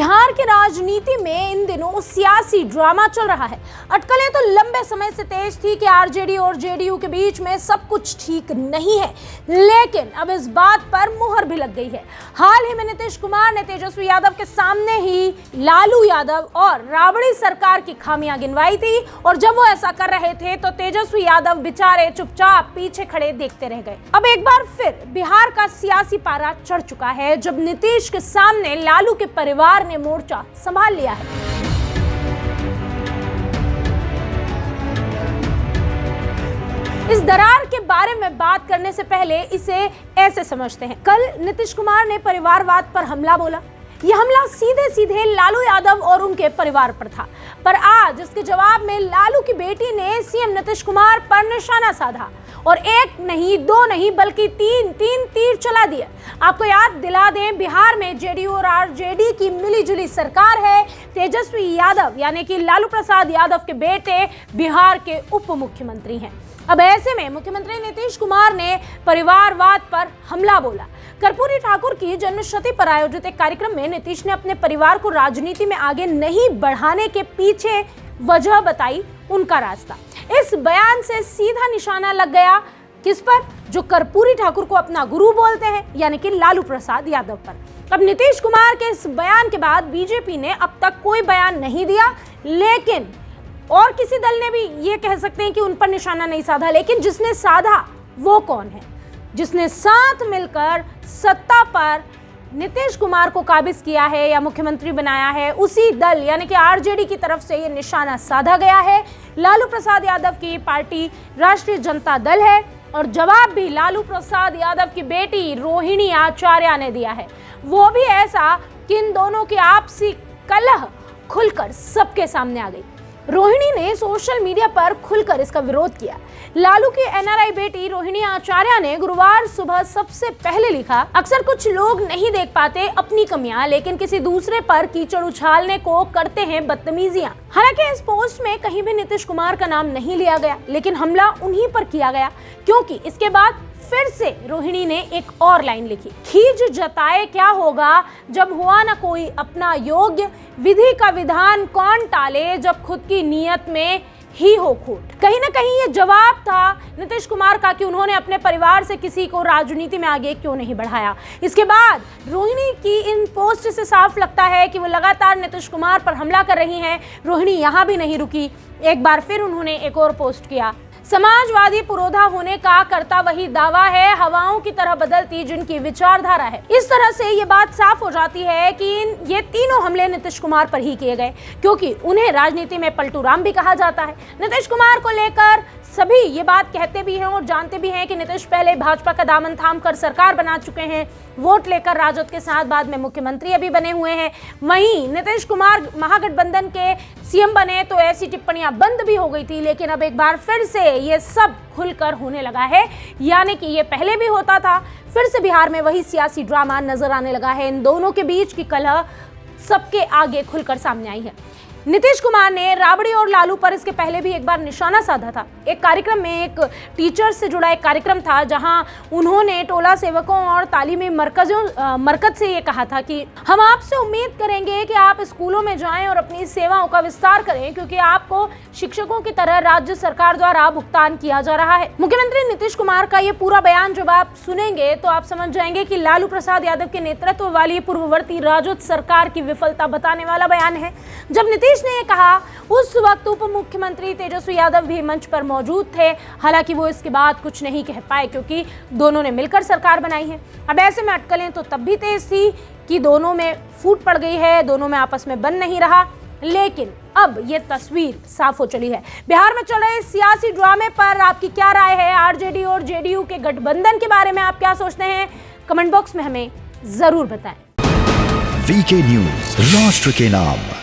बिहार की राजनीति में इन दिनों सियासी ड्रामा चल रहा है। अटकलें तो लंबे समय से तेज थी कि आरजेडी और जेडीयू के बीच में सब कुछ ठीक नहीं है, लेकिन अब इस बात पर मुहर भी लग गई है। हाल ही में नीतीश कुमार ने तेजस्वी यादव के सामने ही लालू यादव और राबड़ी सरकार की खामियां गिनवाई थी, और जब वो ऐसा कर रहे थे तो तेजस्वी यादव बेचारे चुपचाप पीछे खड़े देखते रह गए। अब एक बार फिर बिहार का सियासी पारा चढ़ चुका है, जब नीतीश के सामने लालू के परिवार ने मोर्चा संभाल लिया है। इस दरार के बारे में बात करने से पहले इसे ऐसे समझते हैं। कल नीतीश कुमार ने परिवारवाद पर हमला बोला। यह हमला सीधे सीधे लालू यादव और उनके परिवार पर था, पर आज इसके जवाब में लालू की बेटी ने सीएम नीतीश कुमार पर निशाना साधा और एक नहीं, दो नहीं, बल्कि तीन तीर चला दिया। आपको याद दिला दें, बिहार में जेडीयू और आरजेडी की मिलीजुली सरकार है। तेजस्वी यादव यानी कि लालू प्रसाद यादव के बेटे बिहार के उप मुख्यमंत्री हैं। अब ऐसे में मुख्यमंत्री नीतीश कुमार ने परिवारवाद पर हमला बोला। कर्पूरी ठाकुर की जन्मशती पर आयोजित एक कार्यक्रम में नीतीश ने अपने परिवार को राजनीति में आगे नहीं बढ़ाने के पीछे वजह बताई उनका रास्ता। इस बयान से सीधा निशाना लग गया किस पर? जो कर्पूरी ठाकुर को अपना गुरु बोलते हैं, यानी कि लालू प्रसाद यादव पर। अब नीतीश कुमार के इस बयान के बाद बीजेपी ने अब तक कोई बयान नहीं दिया, लेकिन और किसी दल ने भी ये कह सकते हैं कि उन पर निशाना नहीं साधा, लेकिन जिसने साधा वो कौन है? जिसने साथ मिलकर सत्ता पर नीतीश कुमार को काबिज किया है या मुख्यमंत्री बनाया है, उसी दल यानी कि आरजेडी की तरफ से ये निशाना साधा गया है। लालू प्रसाद यादव की पार्टी राष्ट्रीय जनता दल है, और जवाब भी लालू प्रसाद यादव की बेटी रोहिणी आचार्य ने दिया है। वो भी ऐसा कि इन दोनों की आपसी कलह खुलकर सबके सामने आ गई। रोहिणी ने सोशल मीडिया पर खुलकर इसका विरोध किया। लालू की एनआरआई बेटी रोहिणी आचार्य ने गुरुवार सुबह सबसे पहले लिखा, अक्सर कुछ लोग नहीं देख पाते अपनी कमियां, लेकिन किसी दूसरे पर कीचड़ उछालने को करते हैं बदतमीजियां। हालांकि इस पोस्ट में कहीं भी नीतीश कुमार का नाम नहीं लिया गया, लेकिन हमला उन्हीं पर किया गया, क्योंकि इसके बाद फिर से रोहिणी ने एक और लाइन लिखी, खींच जताए क्या होगा जब हुआ ना कोई अपना योग्य, विधि का विधान कौन टाले जब खुद की नीयत में ही हो खोट। कहीं ना कहीं ये जवाब था नीतीश कुमार का कि उन्होंने अपने परिवार से किसी को राजनीति में आगे क्यों नहीं बढ़ाया। इसके बाद रोहिणी की इन पोस्ट से साफ लगता है कि वो लगातार नीतीश कुमार पर हमला कर रही हैं। रोहिणी यहाँ भी नहीं रुकी, एक बार फिर उन्होंने एक और पोस्ट किया, समाजवादी पुरोधा होने का करता वही दावा है, हवाओं की तरह बदलती जिनकी विचारधारा है। इस तरह से ये बात साफ हो जाती है कि ये तीनों हमले नीतीश कुमार पर ही किए गए, क्योंकि उन्हें राजनीति में पलटू राम भी कहा जाता है। नीतीश कुमार को लेकर सभी ये बात कहते भी हैं और जानते भी हैं कि नीतीश पहले भाजपा का दामन थाम कर सरकार बना चुके हैं, वोट लेकर राजद के साथ बाद में मुख्यमंत्री अभी बने हुए हैं। वहीं नीतीश कुमार महागठबंधन के सीएम बने तो ऐसी टिप्पणियां बंद भी हो गई थी, लेकिन अब एक बार फिर से ये सब खुलकर होने लगा है, यानी कि ये पहले भी होता था, फिर से बिहार में वही सियासी ड्रामा नजर आने लगा है। इन दोनों के बीच की कलह सबके आगे खुलकर सामने आई है। नीतीश कुमार ने राबड़ी और लालू पर इसके पहले भी एक बार निशाना साधा था। एक कार्यक्रम में, एक टीचर से जुड़ा एक कार्यक्रम था, जहां उन्होंने टोला सेवकों और तालीमी मरकज से ये कहा था कि हम आपसे उम्मीद करेंगे कि आप स्कूलों में जाएं और अपनी सेवाओं का विस्तार करें, क्योंकि आपको शिक्षकों की तरह राज्य सरकार द्वारा भुगतान किया जा रहा है। मुख्यमंत्री नीतीश कुमार का ये पूरा बयान जब आप सुनेंगे तो आप समझ जाएंगे कि लालू प्रसाद यादव के नेतृत्व वाली पूर्ववर्ती राजद सरकार की विफलता बताने वाला बयान है। जब नीतीश ने ये कहा, उस वक्त उप मुख्यमंत्री तेजस्वी यादव भी मंच पर मौजूद थे। हालांकि वो इसके बाद कुछ नहीं कह पाए, क्योंकि दोनों ने मिलकर सरकार बनाई है। अब ऐसे में अटकलें तो तब भी तेज थी कि दोनों में फूट पड़ गई है, दोनों में आपस में बन नहीं रहा, लेकिन अब ये तस्वीर साफ हो चली है। बिहार में चल रहे सियासी ड्रामे पर आपकी क्या राय है? आरजेडी और जेडीयू के गठबंधन के बारे में आप क्या सोचते हैं? कमेंट बॉक्स में हमें जरूर बताएं। वीके न्यूज, राष्ट्र के नाम।